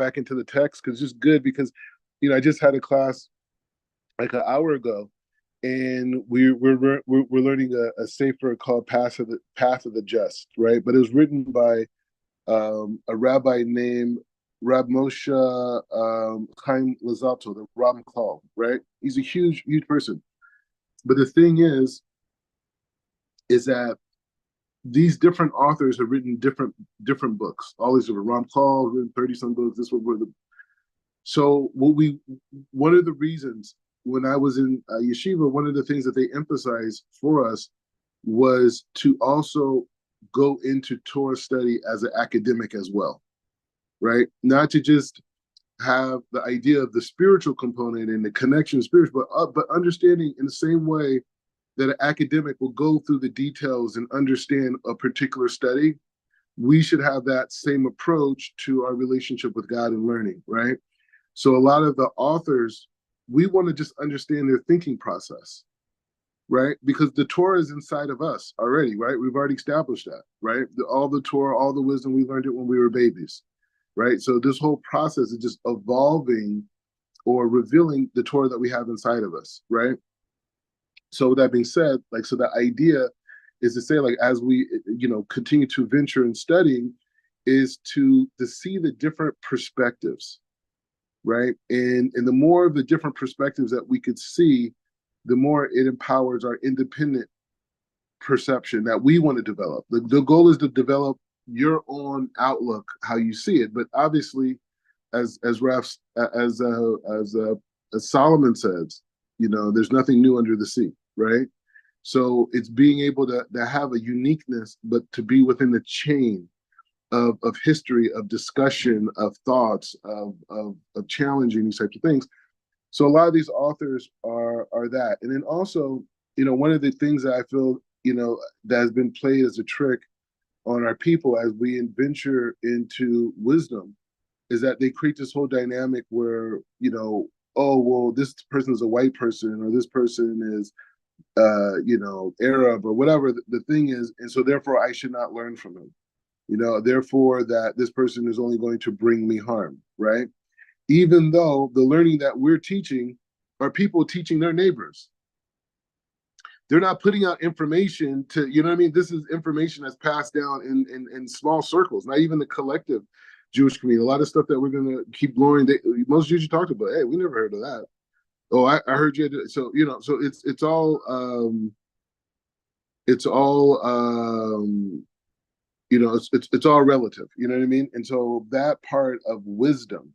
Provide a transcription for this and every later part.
back into the text because it's just good because, I just had a class like an hour ago, and we're learning a sefer called Path of the Just, right? But it was written by a rabbi named Rab Moshe Chaim Lazato, the Ram Call, right? He's a huge person. But the thing is that these different authors have written different books. All these different Ram Call written 30-some books. This one, so one of the reasons when I was in yeshiva, one of the things that they emphasized for us was to also go into Torah study as an academic as well, right? Not to just have the idea of the spiritual component and the connection of spiritual, but understanding in the same way that an academic will go through the details and understand a particular study, we should have that same approach to our relationship with God and learning, right? So a lot of the authors, we want to just understand their thinking process, right? Because the Torah is inside of us already, right? We've already established that, right? All the Torah, all the wisdom, we learned it when we were babies, right? So this whole process is just evolving or revealing the Torah that we have inside of us, right? So with that being said, so the idea is to say, as we, continue to venture in studying, is to see the different perspectives, right? And the more of the different perspectives that we could see, the more it empowers our independent perception that we want to develop. The goal is to develop your own outlook, how you see it. But obviously, as Solomon says, there's nothing new under the sea, right? So it's being able to have a uniqueness, but to be within the chain of history, of discussion, of thoughts, of challenging these types of things. So a lot of these authors are that. And then also, one of the things that I feel, that has been played as a trick on our people as we venture into wisdom is that they create this whole dynamic where, oh, well, this person is a white person or this person is, Arab or whatever the thing is. And so therefore I should not learn from him, therefore that this person is only going to bring me harm, right? Even though the learning that we're teaching are people teaching their neighbors. They're not putting out information to, this is information that's passed down in small circles, not even the collective Jewish community. A lot of stuff that we're going to keep blowing, most Jews you talked about, hey, we never heard of that. Oh, I heard you. So, so it's all, it's all relative, you know what I mean? And so that part of wisdom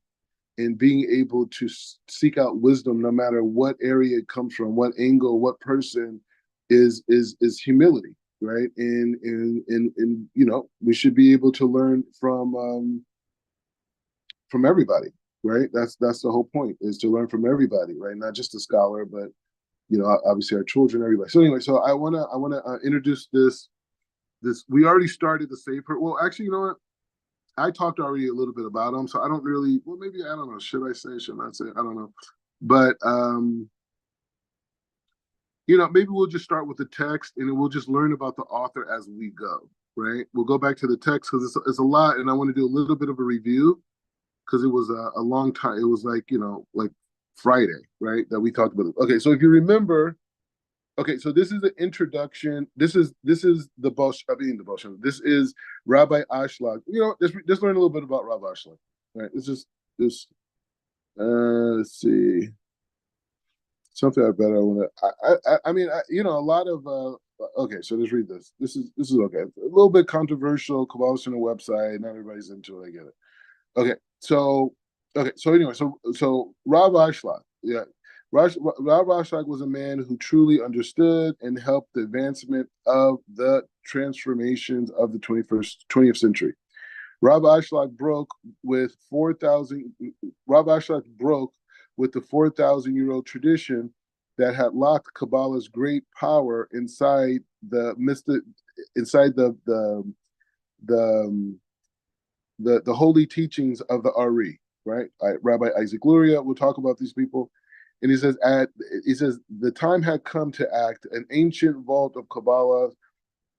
and being able to seek out wisdom, no matter what area it comes from, what angle, what person, is humility, right? And we should be able to learn from everybody, right? That's the whole point, is to learn from everybody, right? Not just a scholar, but obviously our children, everybody. So anyway, so I wanna introduce this. We already started the Sefer. Well, actually, you know what? I talked already a little bit about them, so I don't really. Well, maybe I don't know. Should I say? Should I not say? I don't know. But maybe we'll just start with the text, and then we'll just learn about the author as we go. Right? We'll go back to the text because it's a lot, and I want to do a little bit of a review because it was a long time. It was like Friday, right? That we talked about it. Okay, so if you remember. Okay, so this is the introduction. This is the Bosch. I mean, the Bosch. This is Rabbi Ashlag. Let's learn a little bit about Rabbi Ashlag. Right. It's just this. Let's see. Something I better want to. I mean, a lot of. Okay, so let's read this. This is okay. A little bit controversial. Kabbalah's on the website. Not everybody's into it. I get it. Okay, so anyway, so Rabbi Ashlag. Yeah. Rav Ashlag was a man who truly understood and helped the advancement of the transformations of the 20th century. Rav Ashlag broke with the 4,000-year-old tradition that had locked Kabbalah's great power inside the holy teachings of the Ari, right? Rabbi Isaac Luria will talk about these people. And he says, the time had come to act an ancient vault of Kabbalah.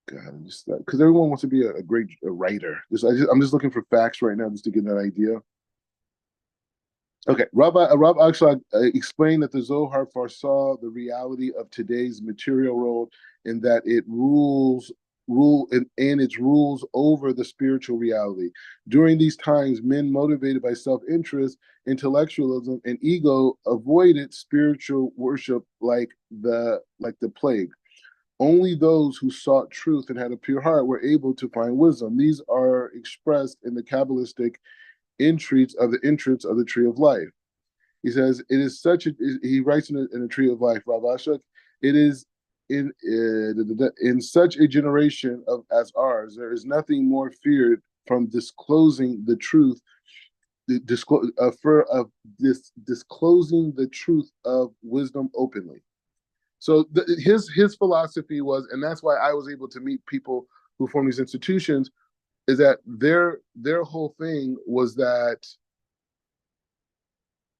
God, because everyone wants to be a great writer. I'm just looking for facts right now just to get that idea. Okay, Rob Ashlag explained that the Zohar foresaw the reality of today's material world and that it rule and its rules over the spiritual reality. During these times, men motivated by self-interest, intellectualism, and ego avoided spiritual worship like the plague. Only those who sought truth and had a pure heart were able to find wisdom. These are expressed in the Kabbalistic entrance of the tree of life. He says, it is such a, he writes in a tree of life, Rav Ashok, it is in such a generation of as ours, there is nothing more feared from disclosing the truth, disclosing the truth of wisdom openly. So his philosophy was, and that's why I was able to meet people who form these institutions, is that their whole thing was that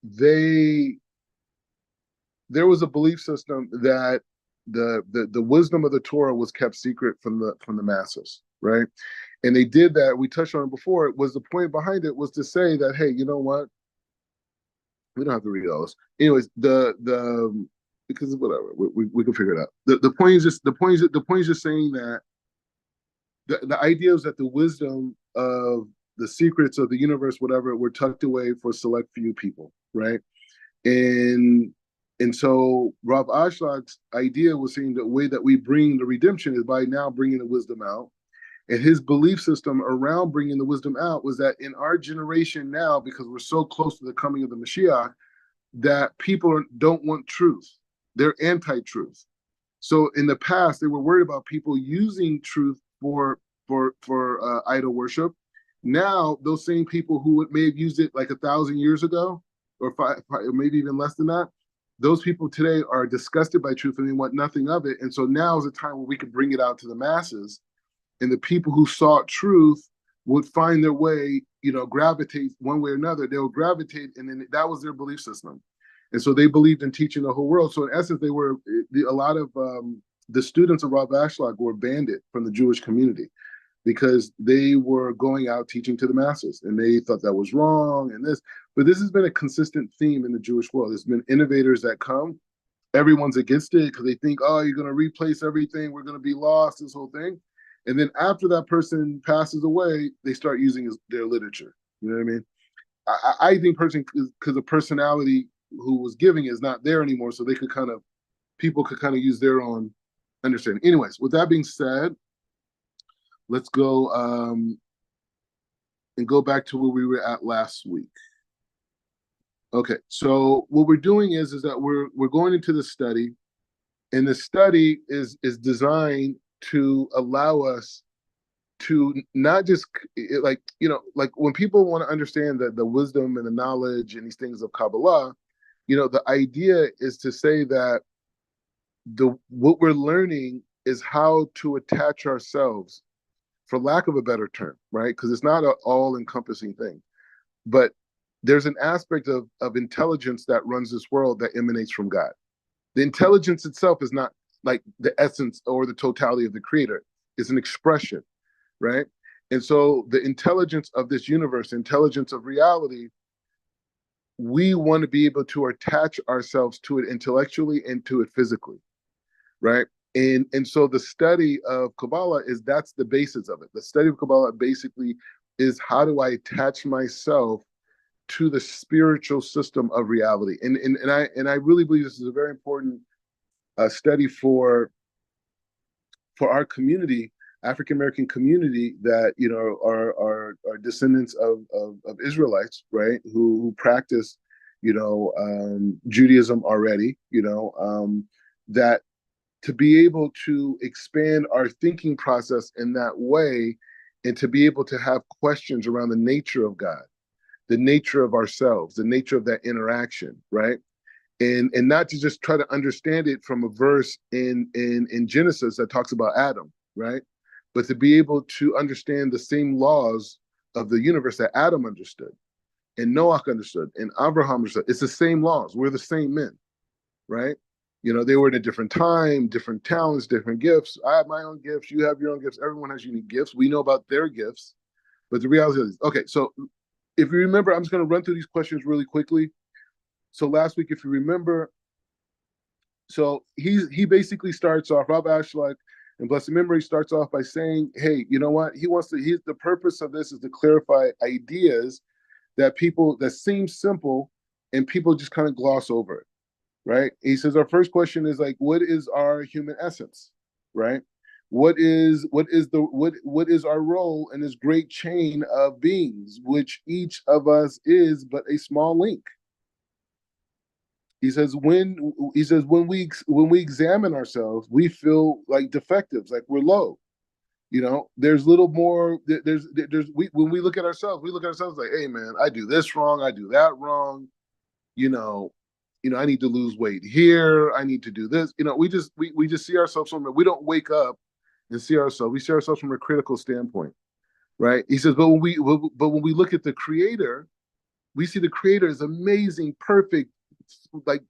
they there was a belief system that the wisdom of the Torah was kept secret from the masses, right? And they did that. We touched on it before. It was the point behind it was to say that, hey, you know what? We don't have to read all this. Anyways, the because whatever we can figure it out. The point is just saying that the idea is that the wisdom of the secrets of the universe, whatever, were tucked away for select few people, right? And and so Rav Ashlag's idea was saying the way that we bring the redemption is by now bringing the wisdom out. And his belief system around bringing the wisdom out was that in our generation now, because we're so close to the coming of the Mashiach, that people don't want truth. They're anti-truth. So in the past, they were worried about people using truth for idol worship. Now, those same people who may have used it like 1,000 years ago, or maybe even less than that, those people today are disgusted by truth and they want nothing of it. And so now is a time where we can bring it out to the masses, and the people who sought truth would find their way, gravitate one way or another. They would gravitate, and then that was their belief system. And so they believed in teaching the whole world. So in essence, a lot of the students of Rav Ashlag were banned from the Jewish community because they were going out teaching to the masses, and they thought that was wrong and this. But this has been a consistent theme in the Jewish world. There's been innovators that come, everyone's against it because they think, oh, you're going to replace everything, we're going to be lost, this whole thing. And then after that person passes away, they start using their literature. You know what I mean? I think because the personality who was giving is not there anymore, so people could kind of use their own understanding. Anyways, with that being said, let's go and go back to where we were at last week. Okay, so what we're doing is that we're going into the study, and the study is designed to allow us to not just like when people want to understand the wisdom and the knowledge and these things of Kabbalah, the idea is to say that what we're learning is how to attach ourselves, for lack of a better term, right? Because it's not an all-encompassing thing, but there's an aspect of intelligence that runs this world that emanates from God. The intelligence itself is not like the essence or the totality of the creator. It's an expression, right? And so the intelligence of this universe, intelligence of reality, we want to be able to attach ourselves to it intellectually and to it physically, right? And so the study of Kabbalah that's the basis of it. The study of Kabbalah basically is, how do I attach myself to the spiritual system of reality? And I really believe this is a very important study for our community, African American community, that are descendants of Israelites, right? Who practice Judaism already, that to be able to expand our thinking process in that way, and to be able to have questions around the nature of God, the nature of ourselves, the nature of that interaction, right? And not to just try to understand it from a verse in Genesis that talks about Adam, right? But to be able to understand the same laws of the universe that Adam understood, and Noah understood, and Abraham understood. It's the same laws. We're the same men, right? They were in a different time, different talents, different gifts. I have my own gifts. You have your own gifts. Everyone has unique gifts. We know about their gifts, but the reality is, okay, so if you remember, I'm just going to run through these questions really quickly. So last week, if you remember, so he basically starts off, Rob Ashlag and blessed memory starts off by saying, hey, you know what? The purpose of this is to clarify ideas that seem simple and people just kind of gloss over it, right? He says our first question is like, what is our human essence, right? What is our role in this great chain of beings, which each of us is but a small link? He says when we examine ourselves, we feel like defectives, like we're low. There's little more. When we look at ourselves, like, hey man, I do this wrong, I do that wrong. You know, I need to lose weight here. I need to do this. We just see ourselves we don't wake up and see ourselves. We see ourselves from a critical standpoint, right? He says, but when we look at the Creator, we see the Creator is amazing, perfect, like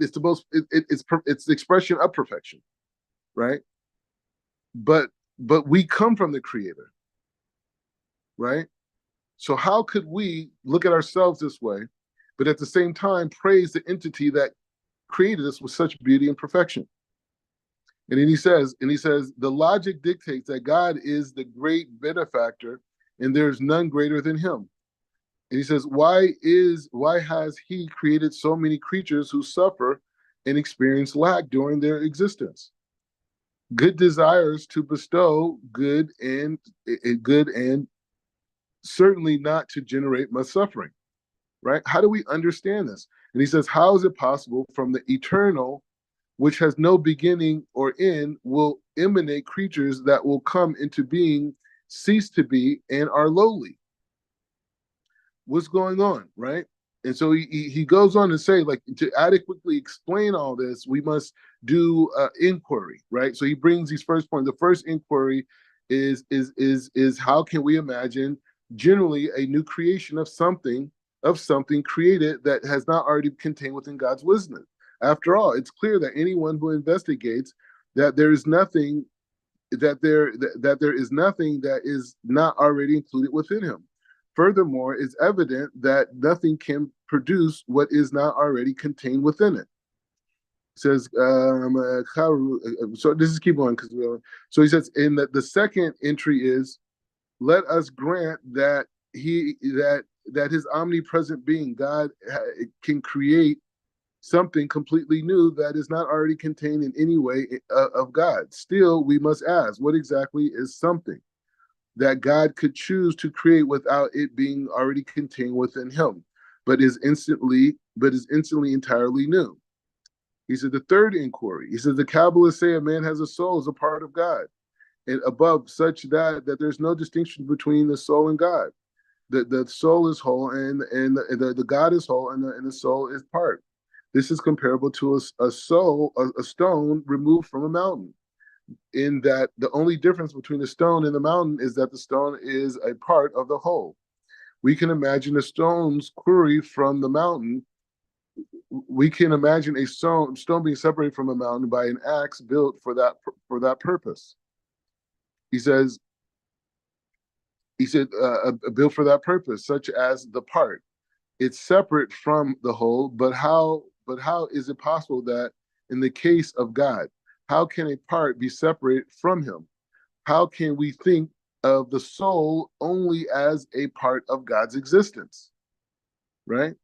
it's the most. It's the expression of perfection, right? But we come from the Creator, right? So how could we look at ourselves this way, but at the same time praise the entity that created us with such beauty and perfection? And he says, the logic dictates that God is the great benefactor, and there's none greater than him. And he says, why has he created so many creatures who suffer and experience lack during their existence? Good desires to bestow good and certainly not to generate much suffering, right? How do we understand this? And he says, how is it possible from the eternal, which has no beginning or end, will emanate creatures that will come into being, cease to be, and are lowly? What's going on, right? And so he goes on to say, like, to adequately explain all this, we must do inquiry, right? So he brings these first points. The first inquiry is how can we imagine generally a new creation of something created that has not already contained within God's wisdom. After all, it's clear that anyone who investigates that there is nothing that is not already included within him. Furthermore, it's evident that nothing can produce what is not already contained within it. It says, so this is keep on because so he says in the second entry is, let us grant that his omnipresent being, God, can create something completely new that is not already contained in any way of God. Still, we must ask, what exactly is something that God could choose to create without it being already contained within him, but is instantly entirely new? He said the third inquiry. He says the Kabbalists say a man has a soul as a part of God, and above such that there's no distinction between the soul and God. The soul is whole, and the God is whole, and the soul is part. This is comparable to a stone removed from a mountain, in that the only difference between the stone and the mountain is that the stone is a part of the whole. We can imagine a stone's quarry from the mountain. We can imagine a stone being separated from a mountain by an axe built for that purpose. He said, built for that purpose, such as the part. It's separate from the whole, but how is it possible that in the case of God, how can a part be separate from him? How can we think of the soul only as a part of God's existence, right?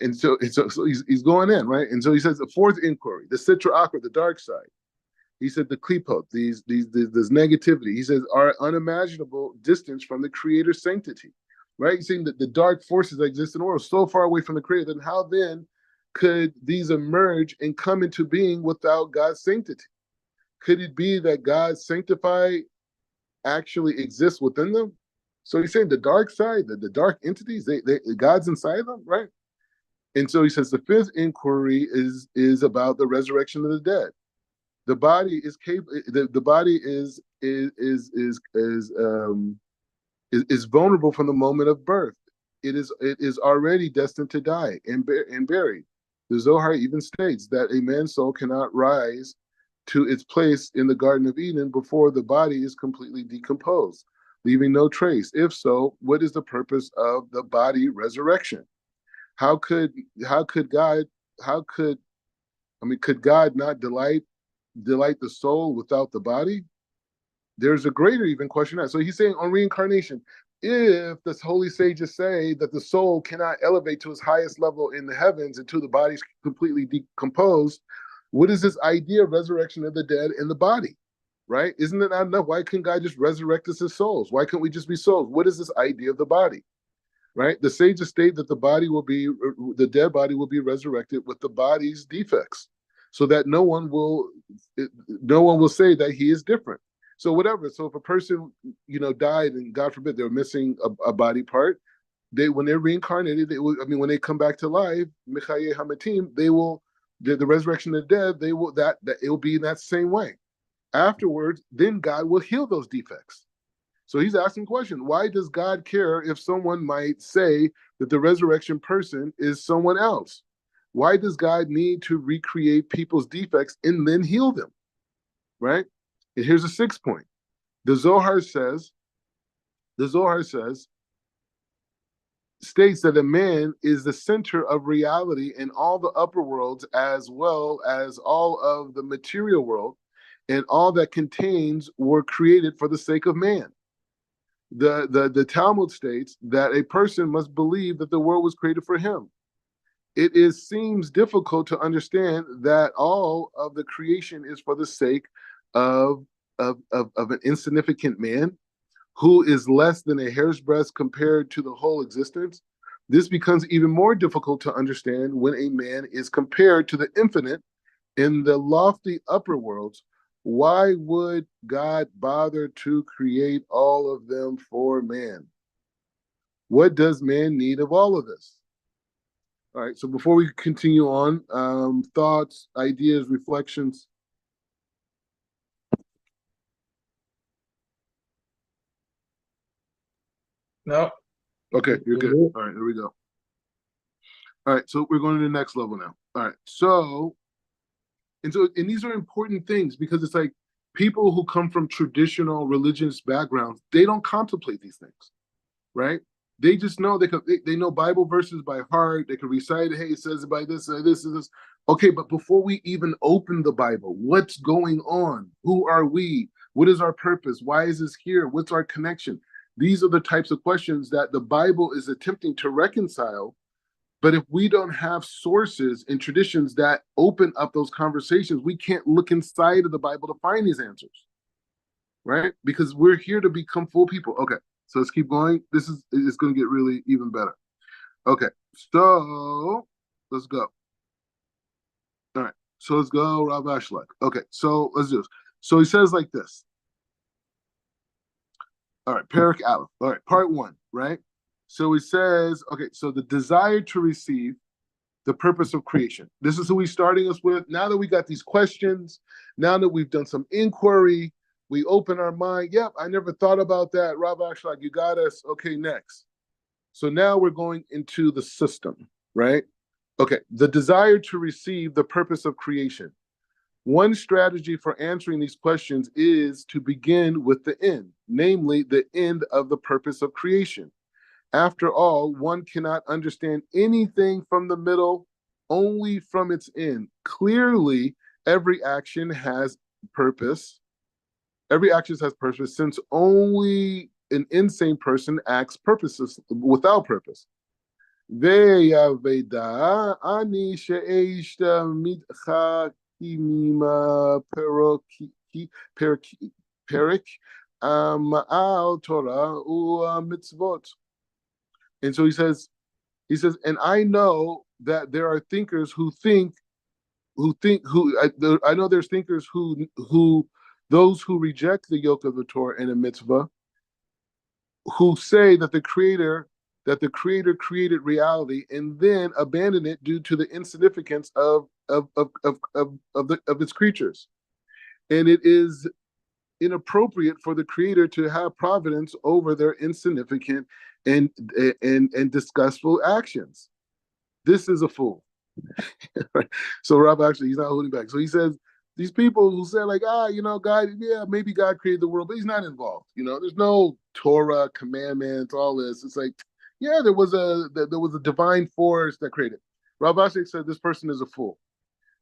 And so he's going in, right? And so he says the fourth inquiry, the Sitra Akra, the dark side. He said the klipot, this negativity. He says our unimaginable distance from the Creator's sanctity, right? He's saying that the dark forces that exist in the world are so far away from the Creator. Then how then could these emerge and come into being without God's sanctity? Could it be that God's sanctified actually exists within them? So he's saying the dark side, the dark entities, God's inside them, right? And so he says the fifth inquiry is about the resurrection of the dead. The body is capable. The body is vulnerable from the moment of birth. It is already destined to die and buried. The Zohar even states that a man's soul cannot rise to its place in the Garden of Eden before the body is completely decomposed. leaving no trace? If so, what is the purpose of the body resurrection? How could how could God how could could God not delight the soul without the body? There's a greater even question that. So he's saying on reincarnation, if the holy sages say that the soul cannot elevate to its highest level in the heavens until the body's completely decomposed, what is this idea of resurrection of the dead in the body? Right? Isn't it not enough? Why couldn't God just resurrect us as souls? Why couldn't we just be souls? What is this idea of the body? Right? The sages state that the dead body will be resurrected with the body's defects, so that no one will say that he is different. So whatever. So if a person, died and God forbid they're missing a body part, when they're reincarnated, when they come back to life, Michaye Hamatim, the resurrection of the dead, that it will be in that same way. Afterwards, then God will heal those defects. So he's asking the question, why does God care if someone might say that the resurrection person is someone else? Why does God need to recreate people's defects and then heal them? Right? And here's a sixth point. The Zohar states that a man is the center of reality in all the upper worlds as well as all of the material world, and all that contains were created for the sake of man. The Talmud states that a person must believe that the world was created for him. Seems difficult to understand that all of the creation is for the sake of an insignificant man who is less than a hair's breadth compared to the whole existence. This becomes even more difficult to understand when a man is compared to the infinite in the lofty upper worlds. Why would God bother to create all of them for man? What does man need of all of this? All right, so before we continue on, thoughts, ideas, reflections. No. Okay, you're good. All right, here we go. All right, so we're going to the next level now. All right, so these are important things because it's like people who come from traditional religious backgrounds, they don't contemplate these things, right? They just know they know Bible verses by heart. They can recite it. Hey, it says it by this, this, and this. Okay, but before we even open the Bible, what's going on? Who are we? What is our purpose? Why is this here? What's our connection? These are the types of questions that the Bible is attempting to reconcile. But if we don't have sources and traditions that open up those conversations, we can't look inside of the Bible to find these answers, right? Because we're here to become full people. Okay, so let's keep going. It's going to get really even better. Okay, so let's go. All right, so let's go, Rav Ashlag. Okay, so let's do this. So he says like this. All right, Parak Aleph. All right, part one, right? So he says, okay, so the desire to receive the purpose of creation. This is who he's starting us with. Now that we got these questions, now that we've done some inquiry, we open our mind. Yep, I never thought about that. Rav Ashlag, you got us. Okay, next. So now we're going into the system, right? Okay, the desire to receive the purpose of creation. One strategy for answering these questions is to begin with the end, namely the end of the purpose of creation. After all, one cannot understand anything from the middle, only from its end. Clearly, every action has purpose. Every action has purpose, since only an insane person acts purposeless without purpose. Ve'yaveda ani she'eshta mitcha kimima perik ma'al Torah u'mitzvot. And so he says, and I know that there are thinkers I know there's thinkers those who reject the yoke of the Torah and a mitzvah, who say that the creator created reality and then abandoned it due to the insignificance of its creatures. And it is inappropriate for the creator to have providence over their insignificant and disgustful actions. This is a fool. So Rob, actually, he's not holding back. So he says These people who say like, God, yeah, maybe God created the world, but he's not involved. There's no Torah, commandments, all this. It's like, yeah, there was a divine force that created. Rav Ashlag said this person is a fool.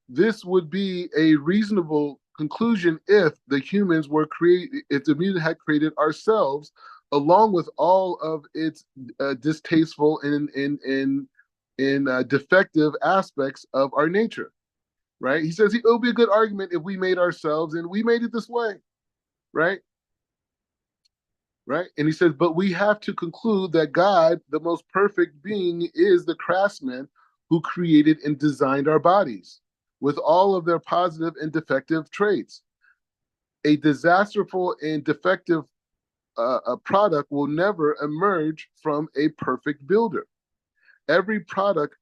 This would be a reasonable conclusion if the humans were created, if the music had created ourselves, along with all of its distasteful and defective aspects of our nature. Right? He says it would be a good argument if we made ourselves and we made it this way. Right? Right? And he says, but we have to conclude that God, the most perfect being, is the craftsman who created and designed our bodies with all of their positive and defective traits. A disasterful and defective a product will never emerge from a perfect builder. Every product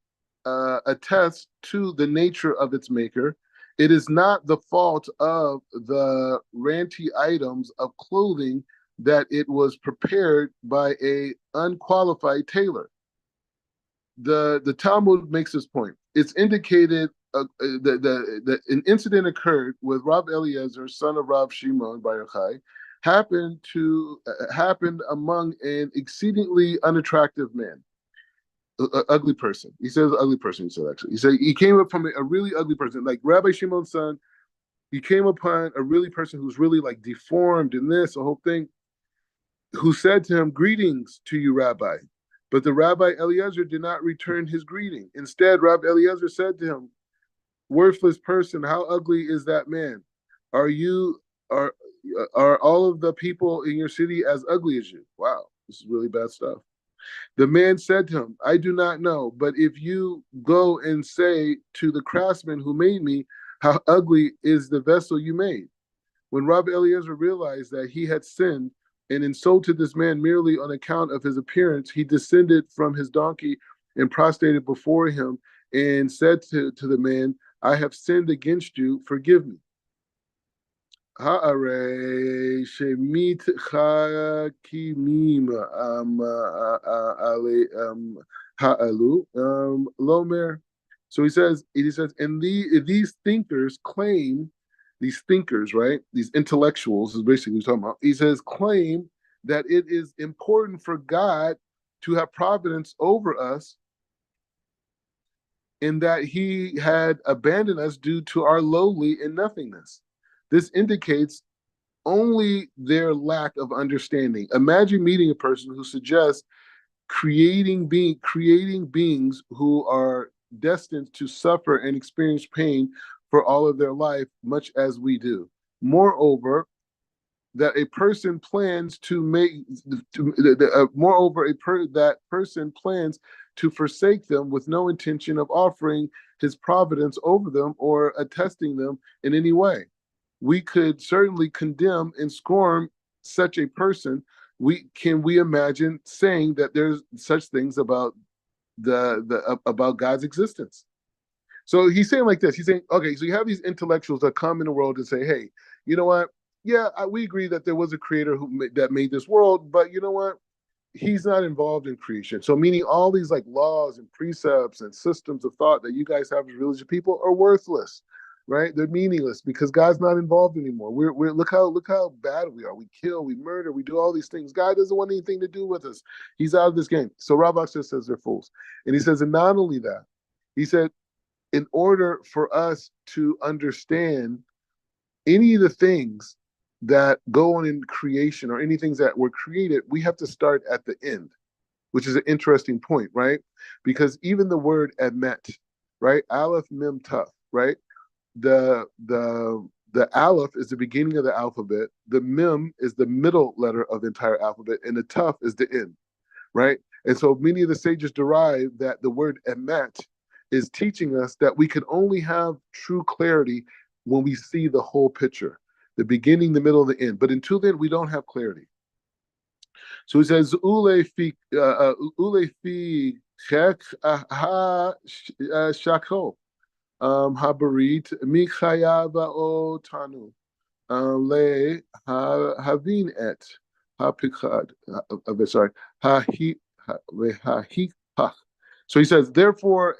attests to the nature of its maker. It is not the fault of the ranty items of clothing that it was prepared by a unqualified tailor. The Talmud makes this point. It's indicated that an incident occurred with Rav Eliezer, son of Rav Shimon Bar Yochai, happened among an exceedingly unattractive man, ugly person. He says ugly person. He said actually. He said he came up from a really ugly person, like Rabbi Shimon's son. He came upon a really person who's really like deformed in this, the whole thing, who said to him, "Greetings to you, Rabbi." But the Rabbi Eliezer did not return his greeting. Instead, Rabbi Eliezer said to him, "Worthless person, how ugly is that man? Are you are are all of the people in your city as ugly as you?" Wow, this is really bad stuff. The man said to him, "I do not know, but if you go and say to the craftsman who made me, how ugly is the vessel you made." When Rabbi Eliezer realized that he had sinned and insulted this man merely on account of his appearance, he descended from his donkey and prostrated before him and said to the man, "I have sinned against you, forgive me." Ha'arei shemit chakimim ha'alu lomer. So he says, and these thinkers claim, these thinkers, right? These intellectuals is basically what he's talking about. He says, claim that it is important for God to have providence over us in that he had abandoned us due to our lowly and nothingness. This indicates only their lack of understanding. Imagine meeting a person who suggests creating beings who are destined to suffer and experience pain for all of their life, much as we do. Moreover, that a person plans to make, that person plans to forsake them with no intention of offering his providence over them or attesting them in any way. We could certainly condemn and scorn such a person. We imagine saying that there's such things about about God's existence? So he's saying like this. He's saying, okay, so you have these intellectuals that come in the world and say, hey, you know what? Yeah, we agree that there was a creator that made this world, but you know what? He's not involved in creation. So meaning all these like laws and precepts and systems of thought that you guys have as religious people are worthless, right? They're meaningless because God's not involved anymore. We're look how bad we are. We kill, we murder, we do all these things. God doesn't want anything to do with us. He's out of this game. So Rav Akshay says they're fools. And he says, and not only that, he said, in order for us to understand any of the things that go on in creation or any things that were created, we have to start at the end, which is an interesting point, right? Because even the word emet, right? Aleph, mem, taf, right? The aleph is the beginning of the alphabet. The mem is the middle letter of the entire alphabet, and the taf is the end, right? And so many of the sages derive that the word emet is teaching us that we can only have true clarity when we see the whole picture, the beginning, the middle, and the end. But until then, we don't have clarity. So he says, Ule fi chek ha shako habarit michayava o tanu le havin et hapichad. Sorry, ha hi pach. So he says, therefore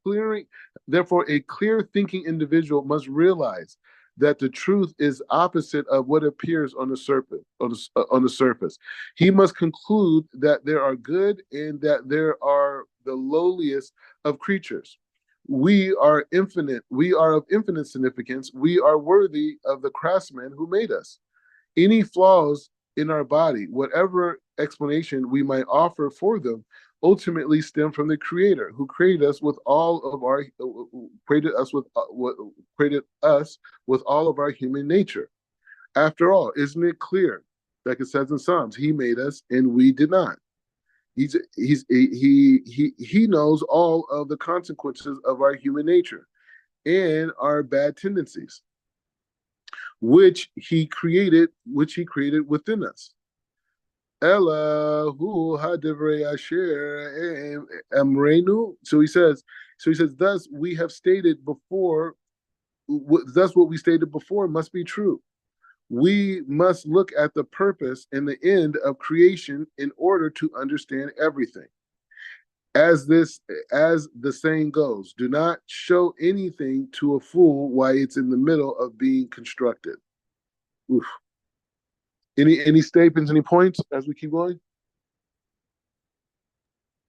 a clear thinking individual must realize that the truth is opposite of what appears on the surface. On the surface, he must conclude that there are good and that there are the lowliest of creatures. We are infinite. We are of infinite significance. We are worthy of the craftsman who made us. Any flaws in our body, whatever explanation we might offer for them, ultimately stem from the Creator, who created us with all of our created us with all of our human nature. After all, isn't it clear, like it says in Psalms, He made us and we did not. He knows all of the consequences of our human nature and our bad tendencies, which he created within us. Ella hu hadivrei asher amrenu. So he says, thus we have stated before, thus what we stated before must be true. We must look at the purpose and the end of creation in order to understand everything. As the saying goes, do not show anything to a fool while it's in the middle of being constructed. Oof. Any statements, any points as we keep going?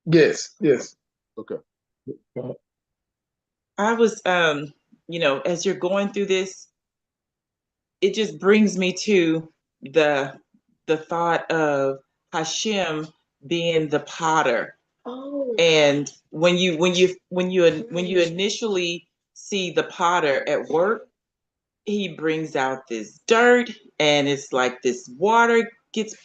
Yes, yes. Okay. I was, as you're going through this, it just brings me to the thought of Hashem being the potter. Oh. And when you initially see the potter at work, he brings out this dirt, and it's like this water gets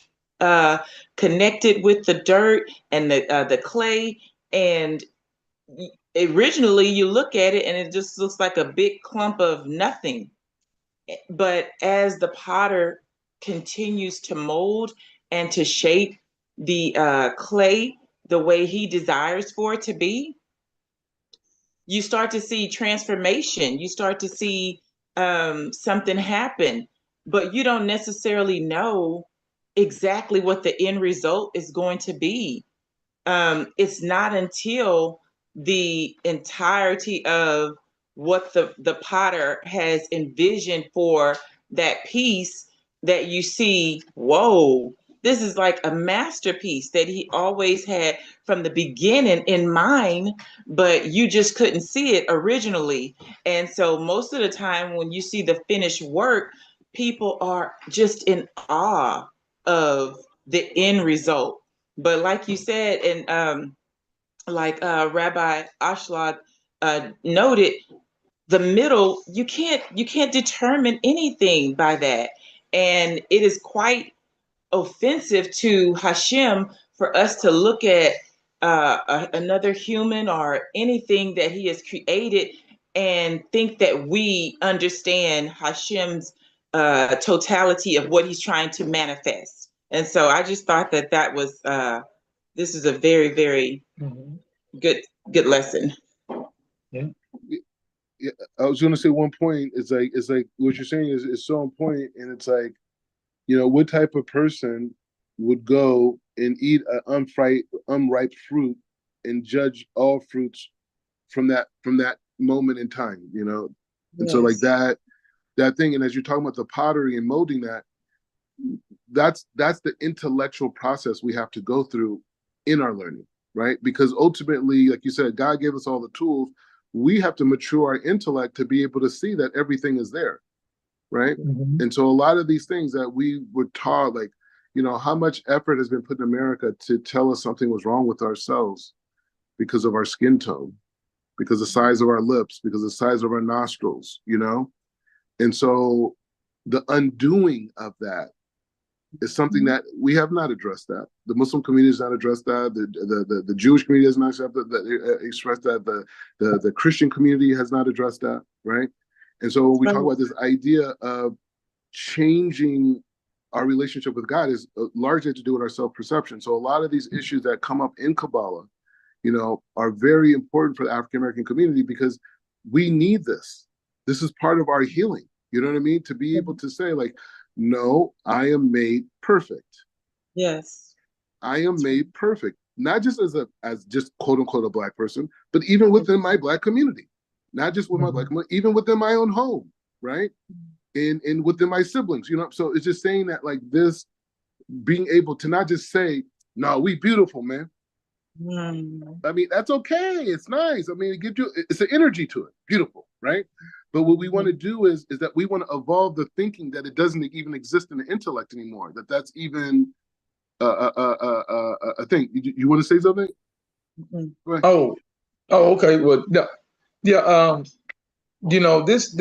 connected with the dirt and the clay, and originally you look at it and it just looks like a big clump of nothing. But as the potter continues to mold and to shape the clay the way he desires for it to be, you start to see transformation. You start to see something happen, but you don't necessarily know exactly what the end result is going to be. It's not until the entirety of what the potter has envisioned for that piece that you see, whoa, this is like a masterpiece that he always had from the beginning in mind, but you just couldn't see it originally. And so most of the time when you see the finished work, people are just in awe of the end result. But like you said, and like Rabbi Ashlag noted, the middle, you can't determine anything by that, and it is quite offensive to Hashem for us to look at another human or anything that He has created and think that we understand Hashem's totality of what He's trying to manifest. And so I just thought that was this is a very, very good lesson. Yeah. Yeah, I was going to say one point. It's like what you're saying is so on point, and it's like, what type of person would go and eat an unripe fruit and judge all fruits from that moment in time, And so like Yes. that thing, and as you're talking about the pottery and molding that's the intellectual process we have to go through in our learning, right? Because ultimately, like you said, God gave us all the tools. We have to mature our intellect to be able to see that everything is there, right? Mm-hmm. And so a lot of these things that we were taught, like, how much effort has been put in America to tell us something was wrong with ourselves because of our skin tone, because the size of our lips, because the size of our nostrils. And so the undoing of that is something that we have not addressed. That the Muslim community has not addressed that. The Jewish community has not expressed that. The Christian community has not addressed that, right? And so when we talk about this idea of changing our relationship with God is largely to do with our self-perception. So a lot of these issues that come up in Kabbalah, are very important for the African American community because we need this. This is part of our healing. You know what I mean? To be able to say, like, no, I am made perfect. Yes. I am made perfect. not just as just quote unquote a Black person, but even within my Black community, not just with my Black community, even within my own home, right? And within my siblings, you know. So it's just saying that like this, being able to not just say, "No, we beautiful, man." I mean, that's okay. It's nice. I mean, it gives you, it's an energy to it. Beautiful, right? But what we want to do is that we want to evolve the thinking that it doesn't even exist in the intellect anymore. That's even a thing. You want to say something? Oh, okay. Well, no, yeah. You know, this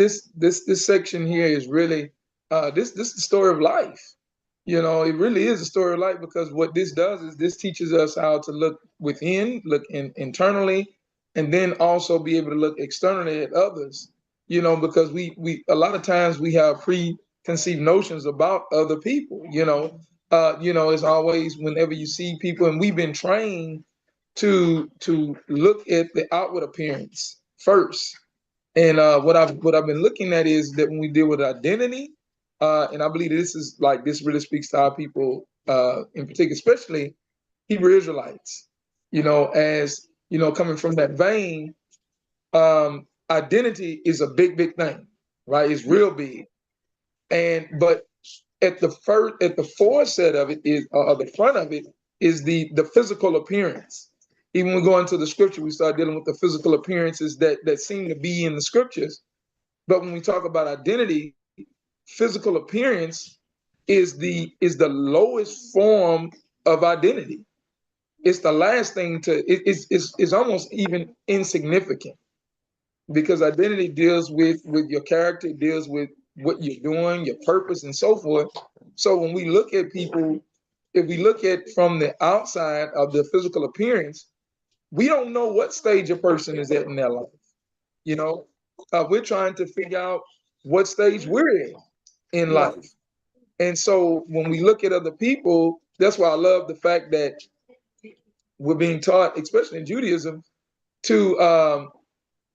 section here is really this is the story of life. You know, it really is a story of life, because what this does is this teaches us how to look within, look internally, and then also be able to look externally at others. You know, because we a lot of times we have preconceived notions about other people. You know, it's always whenever you see people, and we've been trained to look at the outward appearance first. And what I've been looking at is that when we deal with identity, and I believe this really speaks to our people in particular, especially Hebrew Israelites. You know, as you know, coming from that vein, identity is a big thing, right? It's real big, but at the forefront of it is, the front of it is the physical appearance. Even when we go into the scripture, we start dealing with the physical appearances that seem to be in the scriptures. But when we talk about identity, physical appearance is the lowest form of identity. It's the last thing it's almost even insignificant, because identity deals with your character, it deals with what you're doing, your purpose, and so forth. So when we look at people, if we look at from the outside of the physical appearance, we don't know what stage a person is at in their life. You know, we're trying to figure out what stage we're in life. And so when we look at other people, that's why I love the fact that we're being taught, especially in Judaism, to,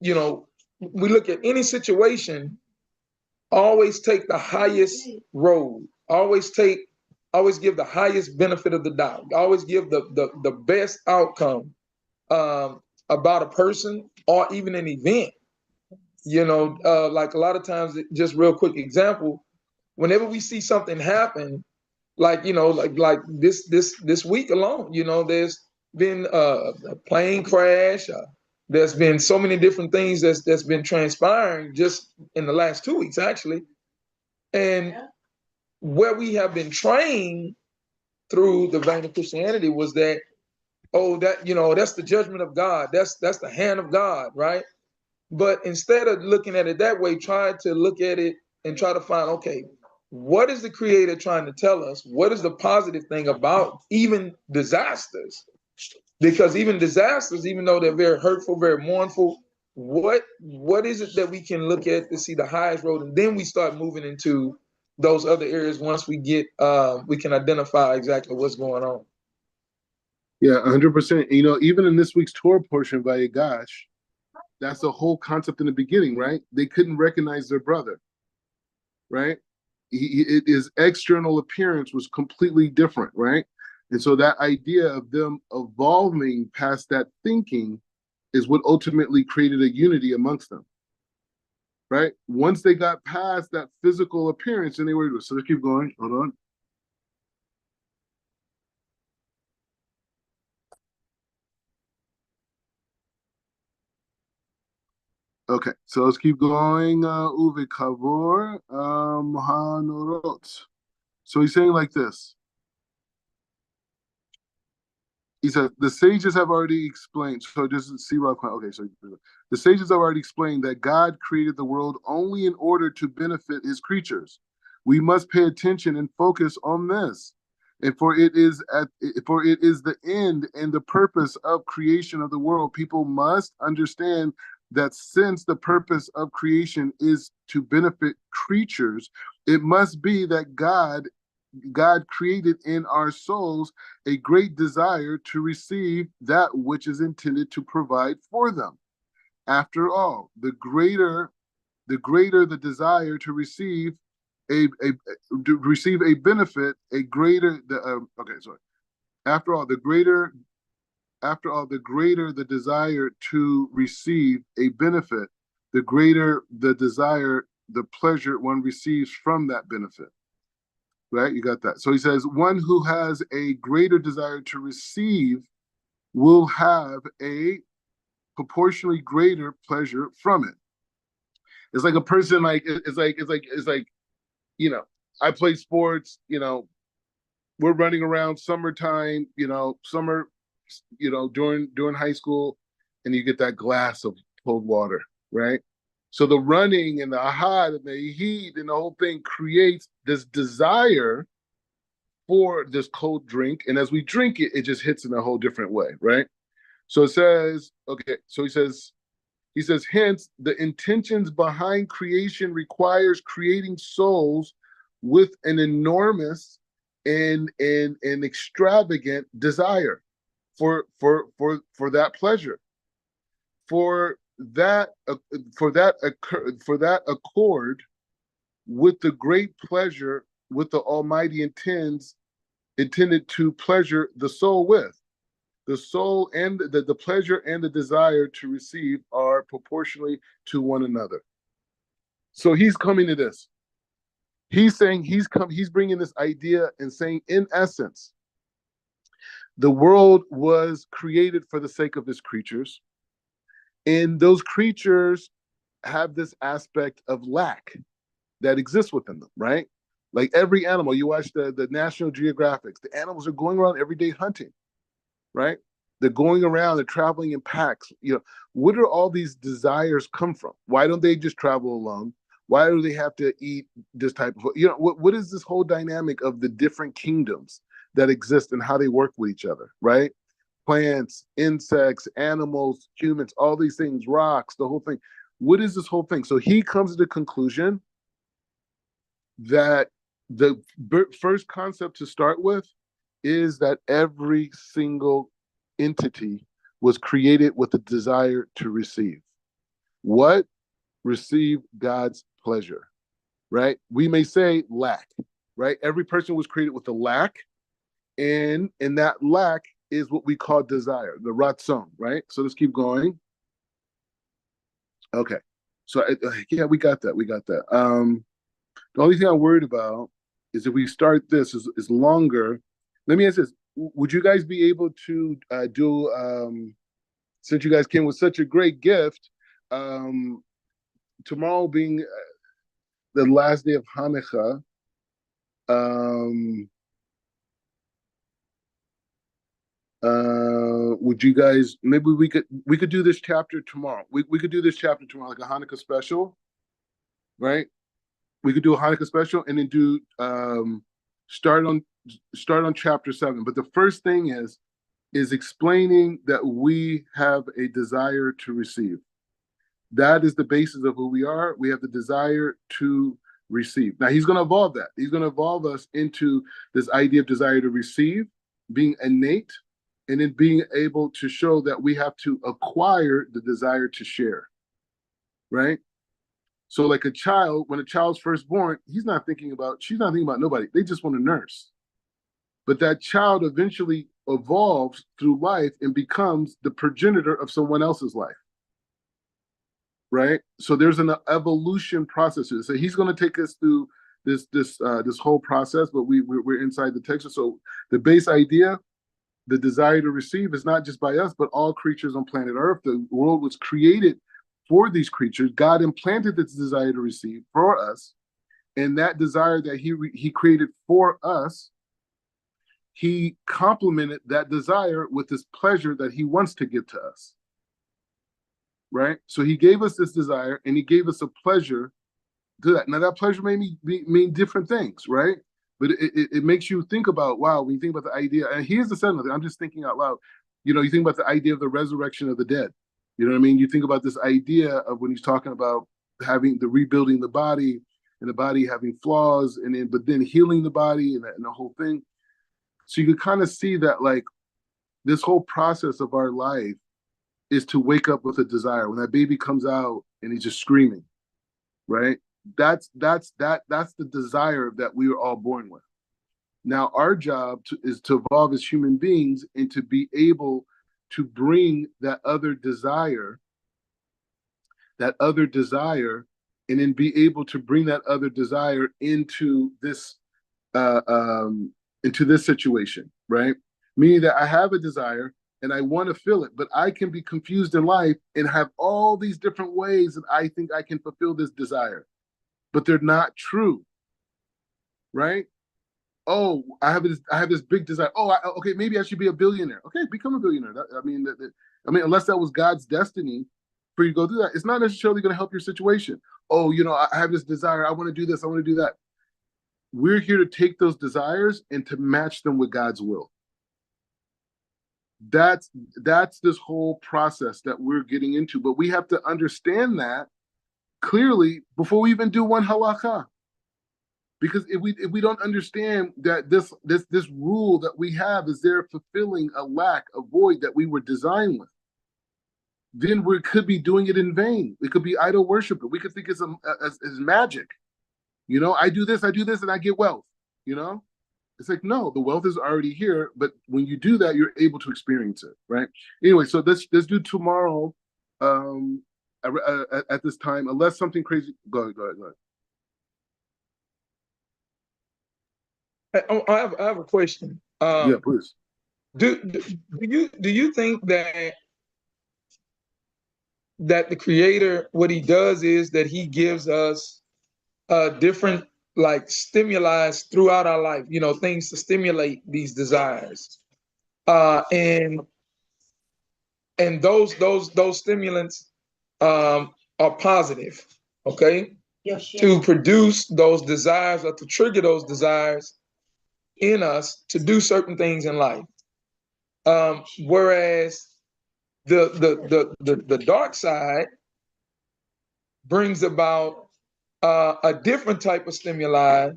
you know, we look at any situation, always take the highest road, always give the highest benefit of the doubt, always give the best outcome about a person or even an event. You know, like a lot of times, just real quick example, whenever we see something happen, like, you know, like this week alone, you know, there's been a plane crash. There's been so many different things that's been transpiring just in the last 2 weeks, actually. And where we have been trained through the vein of Christianity was that, oh, that, you know, that's the judgment of God. That's the hand of God, right? But instead of looking at it that way, try to look at it and try to find, okay, what is the Creator trying to tell us? What is the positive thing about even disasters? Because even disasters, even though they're very hurtful, very mournful, what is it that we can look at to see the highest road? And then we start moving into those other areas once we can identify exactly what's going on. Yeah, 100%. You know, even in this week's Torah portion by Yagash, that's the whole concept in the beginning, right? They couldn't recognize their brother, right? His external appearance was completely different, right? And so that idea of them evolving past that thinking is what ultimately created a unity amongst them, right? Once they got past that physical appearance, and they were, so let's keep going. Hold on. Okay, so let's keep going. Uve Kavor, Hanorot. So he's saying like this. He said, the sages have already explained. So just see what I'm, okay. So the sages have already explained that God created the world only in order to benefit his creatures. We must pay attention and focus on this. And for it is the end and the purpose of creation of the world. People must understand that since the purpose of creation is to benefit creatures, it must be that God created in our souls a great desire to receive that which is intended to provide for them. After all, the greater the desire to receive a benefit, a greater the okay, sorry. After all, the greater after all, the greater the desire to receive a benefit, the greater the desire, the pleasure one receives from that benefit. Right? You got that. So he says, one who has a greater desire to receive will have a proportionally greater pleasure from it. It's like a person like it's like I play sports, we're running around summertime, summer, during high school, and you get that glass of cold water, right? So the running and the hot and the heat and the whole thing creates this desire for this cold drink. And as we drink it, it just hits in a whole different way, right? So it says, okay, so he says, hence, the intentions behind creation requires creating souls with an enormous and extravagant desire for that pleasure, for that accord with the great pleasure with the Almighty intended to pleasure the soul with. The soul and the pleasure and the desire to receive are proportionally to one another. So he's coming to this. He's saying he's bringing this idea and saying, in essence, the world was created for the sake of its creatures, and those creatures have this aspect of lack that exists within them, right? Like every animal, you watch the National Geographics, the animals are going around every day hunting, right? They're going around, they're traveling in packs. Where do all these desires come from? Why don't they just travel alone? Why do they have to eat this type of, what is this whole dynamic of the different kingdoms that exist and how they work with each other, right? Plants, insects, animals, humans, all these things, rocks, the whole thing. What is this whole thing? So he comes to the conclusion that the first concept to start with is that every single entity was created with a desire to receive. What? Receive God's pleasure, right? We may say lack, right? Every person was created with a lack, and that lack is what we call desire, the ratzon, right? So let's keep going. Okay. So yeah, we got that. The only thing I'm worried about is if we start this is longer. Let me ask this: would you guys be able to do? Since you guys came with such a great gift, tomorrow being the last day of Hanukkah, would you guys, maybe we could do this chapter tomorrow. We could do this chapter tomorrow, like a Hanukkah special, right? We could do a Hanukkah special and then do start on chapter 7. But the first thing is explaining that we have a desire to receive. That is the basis of who we are. We have the desire to receive. Now he's going to evolve that. He's going to evolve us into this idea of desire to receive, being innate, and then being able to show that we have to acquire the desire to share, right? So like a child, when a child's first born, she's not thinking about nobody. They just want to nurse. But that child eventually evolves through life and becomes the progenitor of someone else's life, right? So there's an evolution process. So he's going to take us through this whole process, but we're inside the text. So the base idea, the desire to receive, is not just by us, but all creatures on planet Earth. The world was created for these creatures. God implanted this desire to receive for us, and that desire that he created for us, he complemented that desire with this pleasure that he wants to give to us, right? So he gave us this desire, and he gave us a pleasure to that. Now that pleasure may mean different things, right? But it makes you think about, wow, when you think about the idea, and here's the second thing, I'm just thinking out loud. You think about the idea of the resurrection of the dead. You know what I mean? You think about this idea of when he's talking about having the rebuilding the body, and the body having flaws, but then healing the body and the whole thing. So you could kind of see that, like, this whole process of our life is to wake up with a desire. When that baby comes out and he's just screaming, right? That's the desire that we were all born with. Now our job is to evolve as human beings and to be able to bring that other desire, and then be able to bring that other desire uh, um, into this situation, right? Meaning that I have a desire and I want to feel it, but I can be confused in life and have all these different ways that I think I can fulfill this desire, but they're not true, right? Oh, I have this big desire. Oh, okay, maybe I should be a billionaire. Okay, become a billionaire. I mean, unless that was God's destiny for you to go do that, it's not necessarily going to help your situation. Oh, I have this desire. I want to do this. I want to do that. We're here to take those desires and to match them with God's will. That's this whole process that we're getting into, but we have to understand that clearly before we even do one halakha. Because if we don't understand that this rule that we have is there fulfilling a lack, a void that we were designed with, then we could be doing it in vain. It could be idol worship. We could think it's magic. I do this, and I get wealth. It's like, no, the wealth is already here. But when you do that, you're able to experience it, right? Anyway, so let's do tomorrow at this time, unless something crazy. Go ahead. I have a question. Yeah, please. Do you think that the Creator, what he does is that he gives us different stimuli throughout our life, things to stimulate these desires, and those stimulants are positive, okay, to produce those desires or to trigger those desires in us to do certain things in life, whereas the dark side brings about a different type of stimuli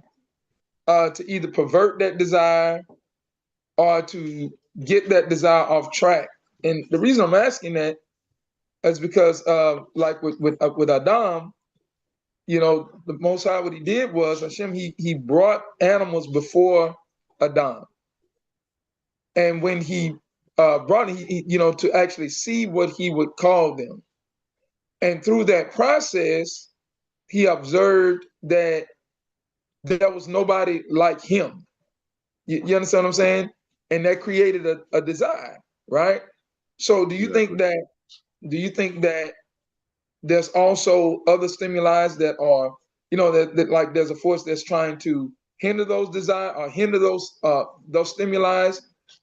to either pervert that desire or to get that desire off track. And the reason I'm asking that is because, like with Adam, the Most High, what he did was Hashem, he brought animals before Adam, and when he brought it, to actually see what he would call them, and through that process, he observed that there was nobody like him. You understand what I'm saying? And that created a desire, right? So do you think that there's also other stimuli that are, that like there's a force that's trying to hinder those desires or hinder those stimuli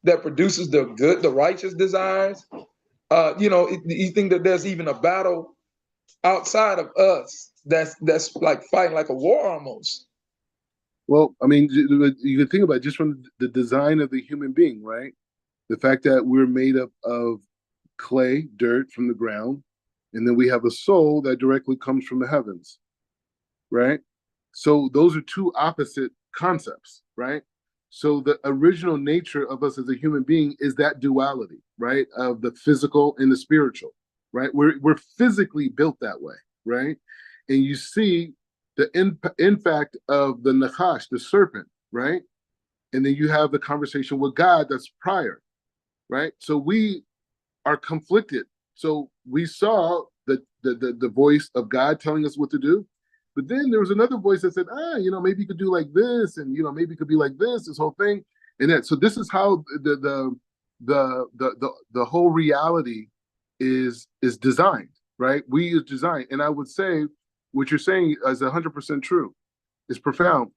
that produces the good, the righteous desires? You think that there's even a battle outside of us that's like fighting like a war almost? Well, I mean, you can think about it just from the design of the human being, right? The fact that we're made up of clay, dirt from the ground, and then we have a soul that directly comes from the heavens, right? So those are two opposite concepts, right? So the original nature of us as a human being is that duality, right? Of the physical and the spiritual, right? We're physically built that way, right? And you see the impact of the Nachash, the serpent, right? And then you have the conversation with God that's prior, right? So we are conflicted. So we saw the voice of God telling us what to do, but then there was another voice that said, maybe you could do like this, and maybe it could be like this whole thing, and that. So this is how the whole reality is designed, right? We is designed, and I would say what you're saying is 100% true. It's profound.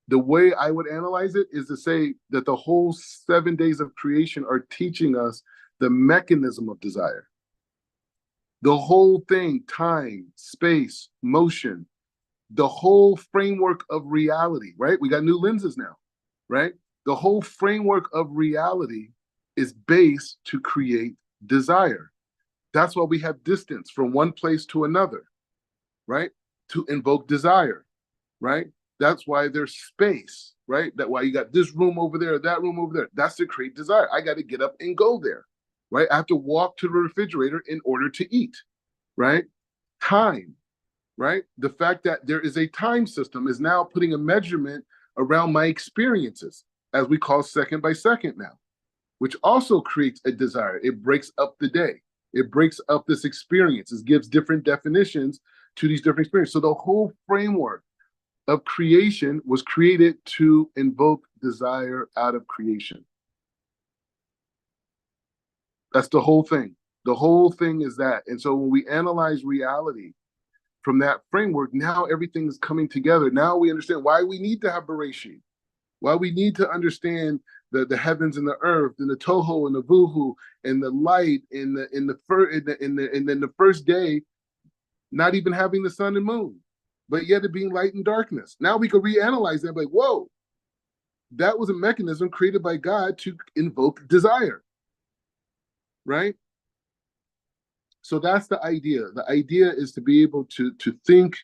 The way I would analyze it is to say that the whole 7 days of creation are teaching us the mechanism of desire. The whole thing, time, space, motion, the whole framework of reality, right? We got new lenses now, right? The whole framework of reality is based to create desire. That's why we have distance from one place to another, right? To invoke desire, right? That's why there's space, right? That's why you got this room over there, that room over there. That's to create desire. I got to get up and go there, right? I have to walk to the refrigerator in order to eat, right? Time, right? The fact that there is a time system is now putting a measurement around my experiences, as we call second by second now, which also creates a desire. It breaks up the day. It breaks up this experience. It gives different definitions to these different experiences. So the whole framework of creation was created to invoke desire out of creation. That's the whole thing. The whole thing is that. And so when we analyze reality from that framework, now everything is coming together. Now we understand why we need to have Bereshit, why we need to understand the heavens and the earth and the toho and the vuhu and the light and then the first day, not even having the sun and moon, but yet it being light and darkness. Now we can reanalyze that, like, whoa, that was a mechanism created by God to invoke desire, right? So that's the idea. The idea is to be able to think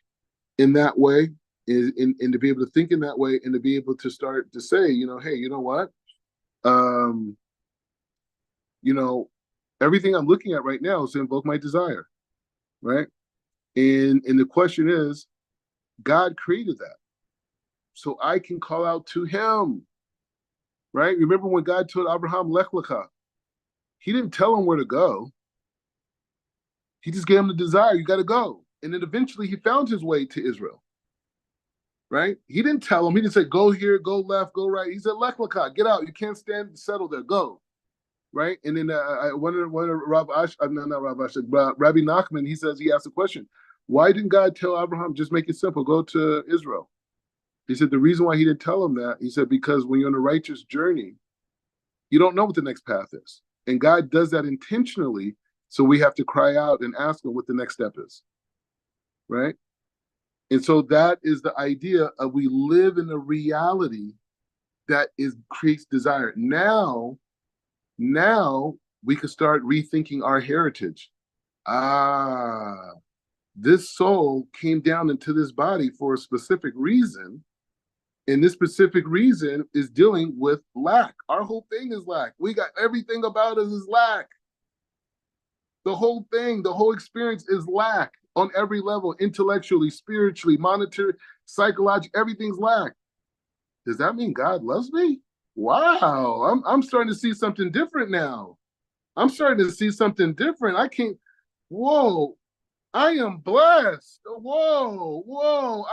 in that way, and to be able to think in that way, and to be able to start to say, hey, you know what? Everything I'm looking at right now is to invoke my desire, right? And the question is, God created that, so I can call out to Him, right? Remember when God told Abraham, Lech Lecha, He didn't tell him where to go. He just gave him the desire. You got to go. And then eventually he found his way to Israel, right? He didn't tell him. He didn't say, go here, go left, go right. He said, Lech Lecha, get out. You can't stand and settle there. Go, right? And then one of Rabbi Nachman, he asked a question. Why didn't God tell Abraham, just make it simple, go to Israel? He said, the reason why he didn't tell him that, he said, because when you're on a righteous journey, you don't know what the next path is. And God does that intentionally. So we have to cry out and ask him what the next step is, right? And so that is the idea of we live in a reality that creates desire. Now we can start rethinking our heritage. This soul came down into this body for a specific reason. And this specific reason is dealing with lack. Our whole thing is lack. We got everything about us is lack. The whole thing, the whole experience is lack on every level, intellectually, spiritually, monetary, psychologically, everything's lack. Does that mean God loves me? Wow, I'm starting to see something different now. I'm starting to see something different. Whoa, I am blessed. Whoa.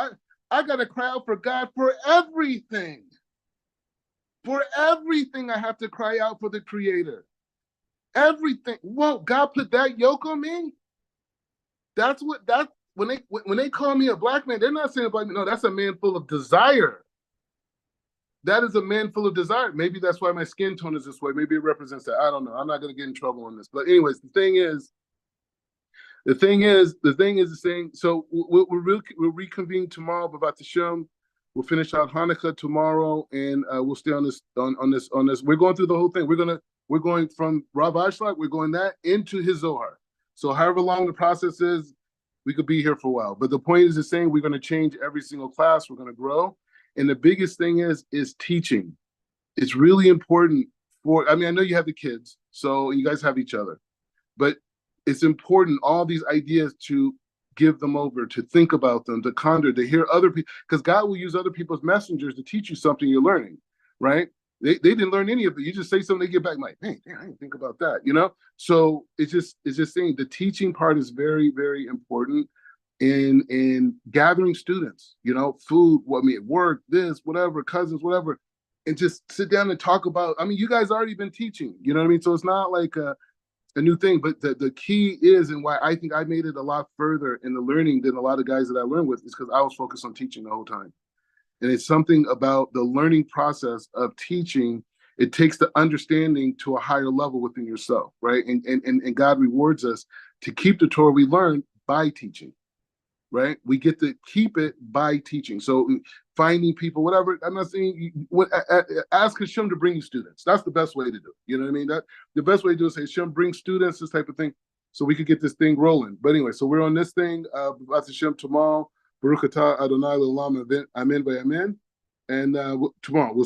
I got to cry out for God for everything. For everything, I have to cry out for the Creator. Everything. Whoa, God put that yoke on me? When they call me a black man, they're not saying a black man. No, that's a man full of desire. That is a man full of desire. Maybe that's why my skin tone is this way. Maybe it represents that. I don't know. I'm not going to get in trouble on this. But anyways, the thing is the saying. So we'll reconvene tomorrow. About the Shem. We'll finish out Hanukkah tomorrow, and we'll stay on this. We're going through the whole thing. We're going from Rav Ashlag. We're going that into his Zohar. So however long the process is, we could be here for a while. But the point is the same. We're going to change every single class. We're going to grow, and the biggest thing is teaching. It's really important I know you have the kids, so you guys have each other, but it's important, all these ideas, to give them over, to think about them, to ponder, to hear other people, because God will use other people's messengers to teach you something you're learning, right? They didn't learn any of it. You just say something, they get back like, man, I didn't think about that, So it's just saying the teaching part is very, very important in gathering students, food, work, this, whatever, cousins, whatever, and just sit down and talk about, you guys already been teaching, you know what I mean? So it's not like a new thing, but the key is, and why I think I made it a lot further in the learning than a lot of guys that I learned with, is because I was focused on teaching the whole time. And it's something about the learning process of teaching. It takes the understanding to a higher level within yourself, right? And God rewards us to keep the Torah we learn by teaching, right? We get to keep it by teaching. So finding people, whatever. I'm not saying ask Hashem to bring you students. That's the best way to do it. You know what I mean? That the best way to do it is say, Hashem, bring students, this type of thing, so we could get this thing rolling. But anyway, so we're on this thing. Hashem tomorrow. Baruch atah Adonai l'olam amen v'amen. And tomorrow we'll